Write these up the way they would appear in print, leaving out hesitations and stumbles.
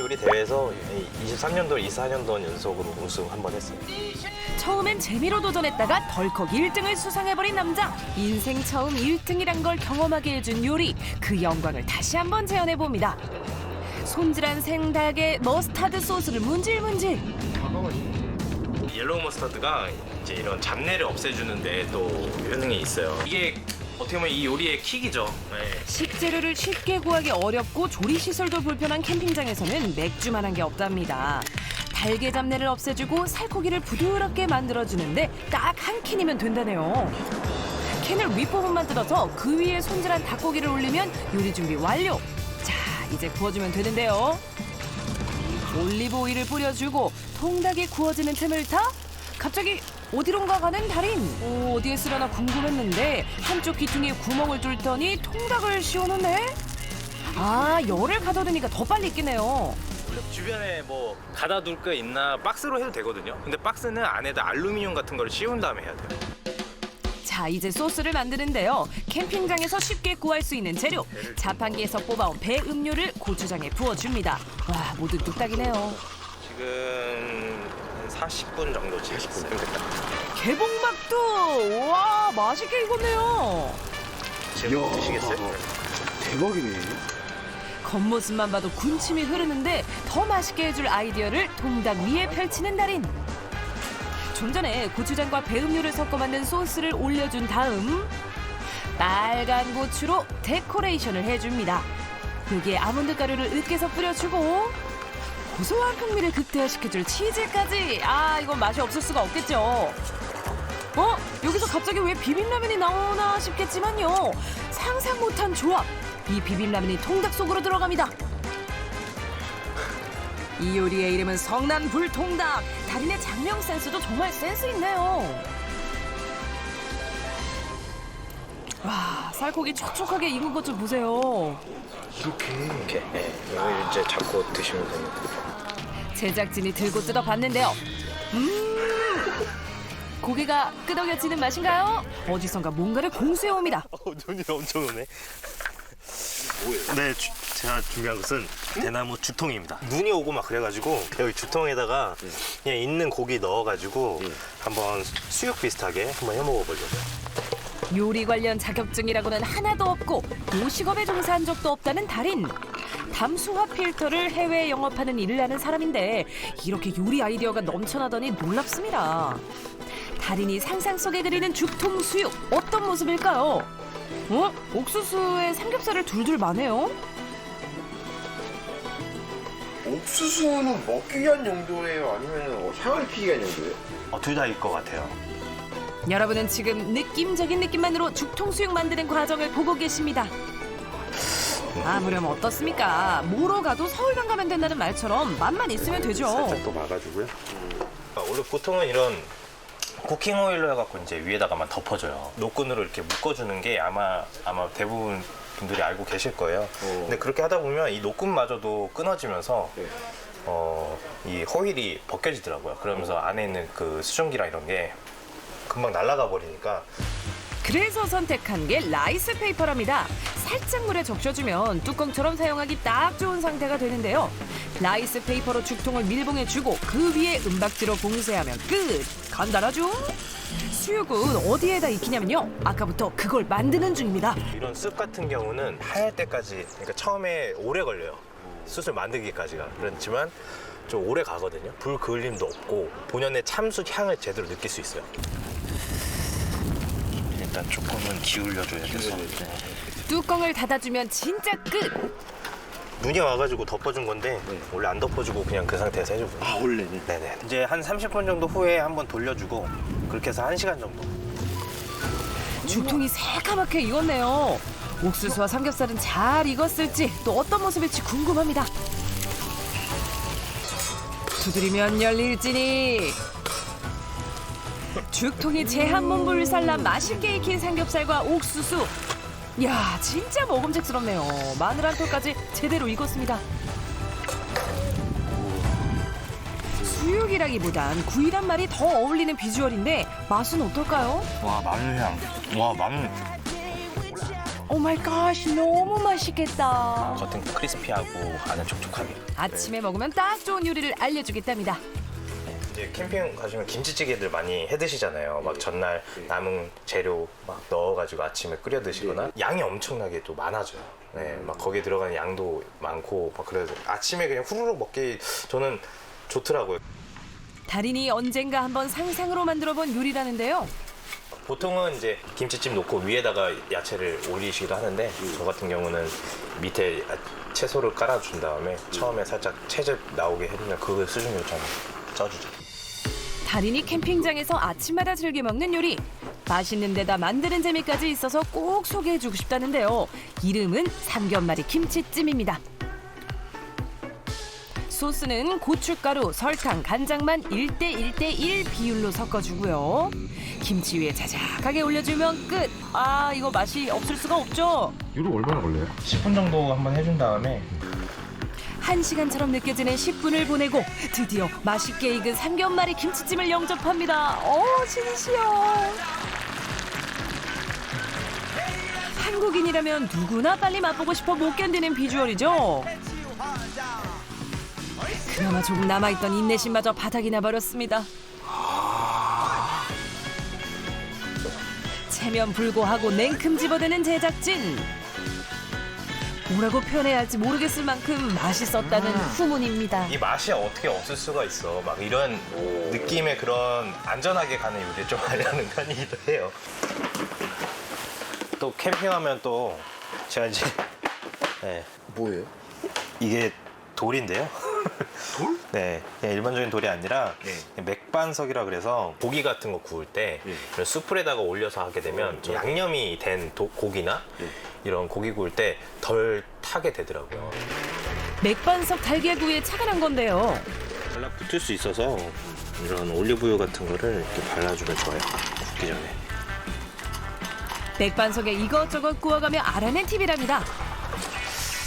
요리 대회에서 23년도, 24년도 연속으로 우승 한 번 했어요. 처음엔 재미로 도전했다가 덜컥 1등을 수상해버린 남자. 인생 처음 1등이란 걸 경험하게 해준 요리. 그 영광을 다시 한번 재현해봅니다. 손질한 생닭에 머스타드 소스를 문질문질. 옐로우 머스타드가 이제 이런 잡내를 없애주는데 또 효능이 있어요. 이게 어떻게 보면 이 요리의 킥이죠. 네. 식재료를 쉽게 구하기 어렵고 조리 시설도 불편한 캠핑장에서는 맥주만한 게 없답니다. 달게 잡내를 없애주고 살코기를 부드럽게 만들어주는데 딱 한 캔이면 된다네요. 캔을 윗부분만 뜯어서 그 위에 손질한 닭고기를 올리면 요리 준비 완료. 자, 이제 구워주면 되는데요. 올리브 오일을 뿌려주고 통닭이 구워지는 틈을 타 갑자기 어디론가 가는 달인. 어디에 쓰려나 궁금했는데 한쪽 귀퉁이에 구멍을 뚫더니 통닭을 씌워놓네. 아, 열을 가둬두니까 더 빨리 익겠네요. 원래 주변에 뭐 가다 둘 거 있나 박스로 해도 되거든요. 근데 박스는 안에다 알루미늄 같은 걸 씌운 다음에 해야 돼요. 자, 이제 소스를 만드는데요. 캠핑장에서 쉽게 구할 수 있는 재료. 자판기에서 뽑아온 배 음료를 고추장에 부어줍니다. 와, 모두 뚝딱이네요. 지금 한 40분 정도 지났어요. 개봉박두! 와, 맛있게 익었네요. 지금 드시겠어요? 대박이네. 겉모습만 봐도 군침이 흐르는데 더 맛있게 해줄 아이디어를 통닭 위에 펼치는 달인. 좀 전에 고추장과 배음료를 섞어 만든 소스를 올려준 다음 빨간 고추로 데코레이션을 해줍니다. 여기에 아몬드 가루를 으깨서 뿌려주고 고소한 풍미를 극대화시켜줄 치즈까지. 아, 이건 맛이 없을 수가 없겠죠. 여기서 갑자기 왜 비빔라면이 나오나 싶겠지만요. 상상 못한 조합. 이 비빔라면이 통닭 속으로 들어갑니다. 이 요리의 이름은 성난 불통닭. 달인의 장명 센스도 정말 센스 있네요. 와, 살코기 촉촉하게 익은 것 좀 보세요. 이렇게 이거 이제 잡고 드시면 됩니다. 제작진이 들고 뜯어봤는데요. 고기가 끄덕여지는 맛인가요? 어디선가 뭔가를 공수해옵니다. 눈이 엄청 오네. 네, 제가 준비한 것은 대나무 주통입니다. 눈이 오고 막 그래가지고 여기 주통에다가 그냥 있는 고기 넣어가지고 한번 수육 비슷하게 한번 해먹어보려고요. 요리 관련 자격증이라고는 하나도 없고 요식업에 종사한 적도 없다는 달인. 담수화 필터를 해외에 영업하는 일을 하는 사람인데 이렇게 요리 아이디어가 넘쳐나더니 놀랍습니다. 달인이 상상 속에 그리는 죽통 수육 어떤 모습일까요? 옥수수에 삼겹살을 둘둘 마네요. 옥수수는 먹기 위한 용도예요? 아니면 향을 피기 위한 용도예요? 둘 다일 것 같아요. 여러분은 지금 느낌적인 느낌만으로 죽통 수육 만드는 과정을 보고 계십니다. 아무렴 어떻습니까? 뭐로 가도 서울만 가면 된다는 말처럼 맛만 있으면 되죠. 살짝 또 막아주고요. 원래 보통은 이런 쿠킹 오일로 해갖고 이제 위에다가만 덮어줘요. 노끈으로 이렇게 묶어주는 게 아마 대부분 분들이 알고 계실 거예요. 근데 그렇게 하다 보면 이 노끈마저도 끊어지면서 이 호일이 벗겨지더라고요. 그러면서 안에 있는 그 수증기랑 이런 게 금방 날아가 버리니까. 그래서 선택한 게 라이스 페이퍼랍니다. 살짝 물에 적셔주면 뚜껑처럼 사용하기 딱 좋은 상태가 되는데요. 라이스 페이퍼로 죽통을 밀봉해주고 그 위에 은박지로 봉쇄하면 끝! 간단하죠? 수육은 어디에다 익히냐면요. 아까부터 그걸 만드는 중입니다. 이런 쑥 같은 경우는 하얄 때까지, 그러니까 처음에 오래 걸려요. 숯을 만들기까지가. 그렇지만 좀 오래 가거든요. 불 그을림도 없고 본연의 참숯 향을 제대로 느낄 수 있어요. 일단 조금은 기울여줘야겠어. 뚜껑을 닫아주면 진짜 끝! 눈이 와가지고 덮어준 건데 원래 안 덮어주고 그냥 그 상태에서 해주거든요. 아, 원래는? 네네. 이제 한 30분 정도 후에 한번 돌려주고 그렇게 해서 1시간 정도. 죽통이 새까맣게 익었네요. 옥수수와 삼겹살은 잘 익었을지 또 어떤 모습일지 궁금합니다. 두드리면 열릴지니. 죽통이 제 한 몸 불살라 맛있게 익힌 삼겹살과 옥수수. 이야, 진짜 먹음직스럽네요. 마늘 한 톨까지 제대로 익었습니다. 수육이라기보단 구이란 말이 더 어울리는 비주얼인데 맛은 어떨까요? 와, 마늘향. 와, 마늘. 오 마이 갓, 너무 맛있겠다. 겉은 크리스피하고 안은 촉촉하게. 아침에 먹으면 딱 좋은 요리를 알려주겠답니다. 이제 캠핑 가시면 김치찌개들 많이 해 드시잖아요. 막 전날 남은 재료 막 넣어가지고 아침에 끓여 드시거나 양이 엄청나게 또 많아져요. 네, 막 거기에 들어가는 양도 많고 막 그래서 아침에 그냥 후루룩 먹기 저는 좋더라고요. 달인이 언젠가 한번 상상으로 만들어본 요리라는데요. 보통은 이제 김치찜 놓고 위에다가 야채를 올리시기도 하는데 저 같은 경우는 밑에 채소를 깔아준 다음에 처음에 살짝 채즙 나오게 해주면 그 수준으로 좀 쪄주죠. 달인이 캠핑장에서 아침마다 즐겨 먹는 요리. 맛있는 데다 만드는 재미까지 있어서 꼭 소개해주고 싶다는데요. 이름은 삼겹말이 김치찜입니다. 소스는 고춧가루, 설탕, 간장만 1:1:1 비율로 섞어주고요. 김치 위에 자작하게 올려주면 끝. 아, 이거 맛이 없을 수가 없죠. 요리 얼마나 걸려요? 10분 정도 한번 해준 다음에 1시간처럼 느껴지는 10분을 보내고 드디어 맛있게 익은 삼겹말이 김치찜을 영접합니다. 진시여. 한국인이라면 누구나 빨리 맛보고 싶어 못 견디는 비주얼이죠. 그나마 조금 남아있던 인내심마저 바닥이 나버렸습니다. 체면 불고하고 냉큼 집어드는 제작진. 뭐라고 표현해야 할지 모르겠을 만큼 맛있었다는 후문입니다. 이 맛이 어떻게 없을 수가 있어. 막 이런 느낌의 그런 안전하게 가는 요리를 좀 하려는 편이기도 해요. 또 캠핑하면 또 제가 이제 네, 뭐예요? 이게 돌인데요. 돌? 네, 그냥 일반적인 돌이 아니라 네. 맥반석이라 그래서 고기 같은 거 구울 때 네. 이런 숯불에다가 올려서 하게 되면 좀 양념이 된 고기나 네. 이런 고기 구울 때 덜 타게 되더라고요. 맥반석 달걀구이에 착안한 건데요. 달라붙을 수 있어서 이런 올리브유 같은 거를 이렇게 발라주면 좋아요. 굽기 전에. 맥반석에 이것저것 구워가며 알아낸 팁이랍니다.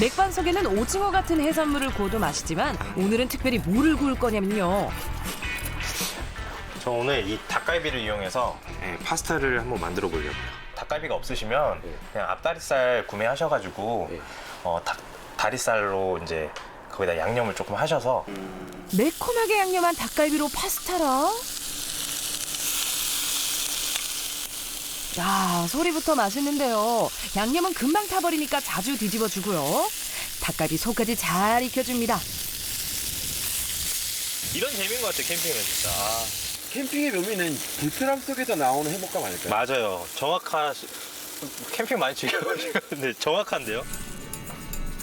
맥반석에는 오징어 같은 해산물을 구워도 맛있지만 오늘은 특별히 뭐를 구울 거냐면요. 저 오늘 이 닭갈비를 이용해서 파스타를 한번 만들어 보려고요. 닭갈비가 없으시면 그냥 앞다리살 구매하셔가지고 다리살로 이제 거기다 양념을 조금 하셔서 매콤하게 양념한 닭갈비로 파스타라? 야, 소리부터 맛있는데요. 양념은 금방 타버리니까 자주 뒤집어주고요. 닭갈비 속까지 잘 익혀줍니다. 이런 재미인 것 같아요. 캠핑은 진짜. 캠핑의 묘미는 불편함 속에서 나오는 행복감 아닐까요? 맞아요. 캠핑 많이 즐겨가지고 근데 정확한데요?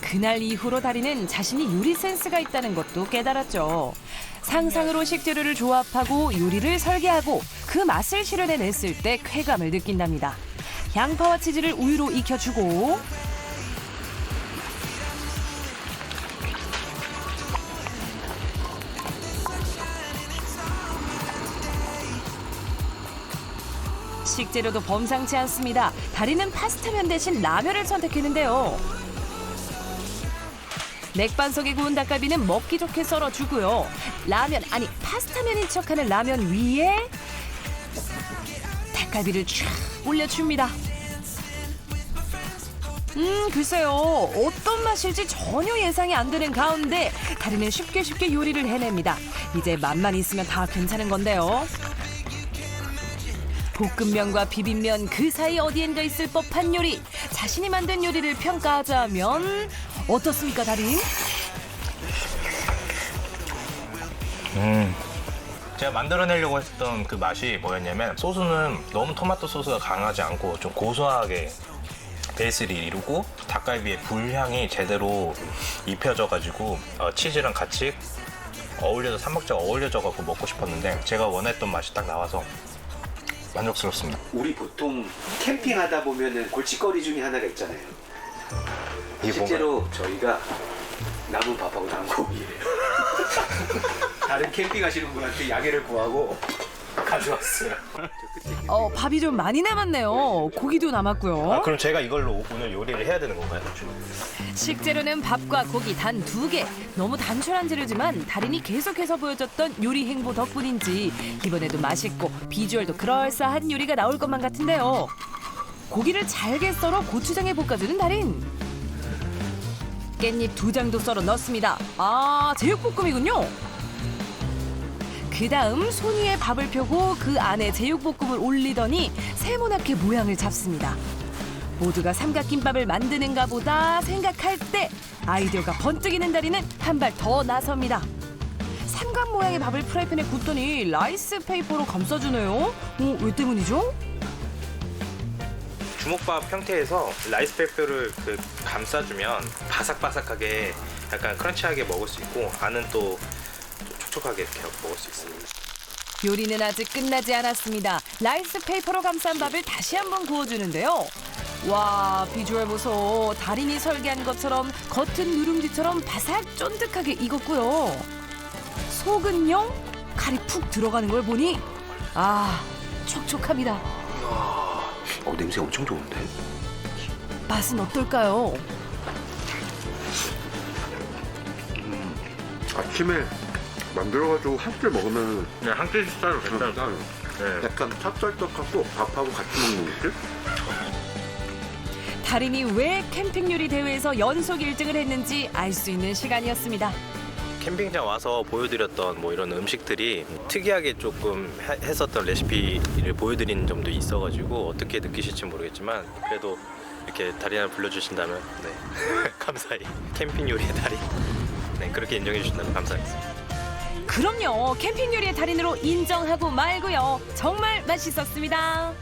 그날 이후로 달인은 자신이 요리 센스가 있다는 것도 깨달았죠. 상상으로 식재료를 조합하고 요리를 설계하고 그 맛을 실현해냈을 때 쾌감을 느낀답니다. 양파와 치즈를 우유로 익혀주고 식재료도 범상치 않습니다. 달인은 파스타면 대신 라면을 선택했는데요. 맥반석에 구운 닭갈비는 먹기 좋게 썰어주고요. 파스타면인 척하는 라면 위에 닭갈비를 쫙 올려줍니다. 글쎄요. 어떤 맛일지 전혀 예상이 안 되는 가운데 달인은 쉽게 요리를 해냅니다. 이제 맛만 있으면 다 괜찮은 건데요. 볶음면과 비빔면 그 사이 어디엔가 있을 법한 요리. 자신이 만든 요리를 평가하자면 어떻습니까, 달인? 제가 만들어내려고 했던 그 맛이 뭐였냐면 소스는 너무 토마토 소스가 강하지 않고 좀 고소하게 베이스를 이루고 닭갈비의 불향이 제대로 입혀져가지고 치즈랑 같이 삼박자가 어울려져갖고 먹고 싶었는데 제가 원했던 맛이 딱 나와서 만족스럽습니다. 우리 보통 캠핑하다 보면은 골칫거리 중에 하나가 있잖아요. 이게 실제로 저희가 남은 밥하고 남은 고기예요. 다른 캠핑하시는 분한테 양해를 구하고 가져왔어요. 밥이 좀 많이 남았네요. 고기도 남았고요. 그럼 제가 이걸로 오늘 요리를 해야 되는 건가요? 식재료는 밥과 고기 단 2개. 너무 단순한 재료지만 달인이 계속해서 보여줬던 요리 행보 덕분인지 이번에도 맛있고 비주얼도 그럴싸한 요리가 나올 것만 같은데요. 고기를 잘게 썰어 고추장에 볶아주는 달인. 깻잎 2장도 썰어 넣습니다. 아, 제육볶음이군요. 그 다음 손 위에 밥을 펴고 그 안에 제육볶음을 올리더니 세모나게 모양을 잡습니다. 모두가 삼각김밥을 만드는가 보다 생각할 때 아이디어가 번뜩이는 달인은 한 발 더 나섭니다. 삼각 모양의 밥을 프라이팬에 굽더니 라이스 페이퍼로 감싸주네요. 왜 때문이죠? 주먹밥 형태에서 라이스 페이퍼를 감싸주면 바삭바삭하게 약간 크런치하게 먹을 수 있고 안은 또 촉촉하게 이렇게 먹을 수 있습니다. 요리는 아직 끝나지 않았습니다. 라이스 페이퍼로 감싼 밥을 다시 한번 구워주는데요. 와, 비주얼 보소. 달인이 설계한 것처럼 겉은 누룽지처럼 바삭 쫀득하게 익었고요. 속은요? 칼이 푹 들어가는 걸 보니 아, 촉촉합니다. 냄새 엄청 좋은데? 맛은 어떨까요? 아침에 만들어가지고 한 끼 먹으면 그냥 한 끼 식사로 괜찮아요. 네. 약간 찹쌀떡하고 밥하고 같이 먹는 느낌? 달인이 왜 캠핑 요리 대회에서 연속 1등을 했는지 알 수 있는 시간이었습니다. 캠핑장 와서 보여드렸던 뭐 이런 음식들이 특이하게 조금 했었던 레시피를 보여드리는 점도 있어가지고 어떻게 느끼실지 모르겠지만 그래도 이렇게 달인을 불러주신다면 네 감사히 캠핑 요리의 달인 네 그렇게 인정해 주신다면 감사하겠습니다. 그럼요. 캠핑 요리의 달인으로 인정하고 말고요. 정말 맛있었습니다.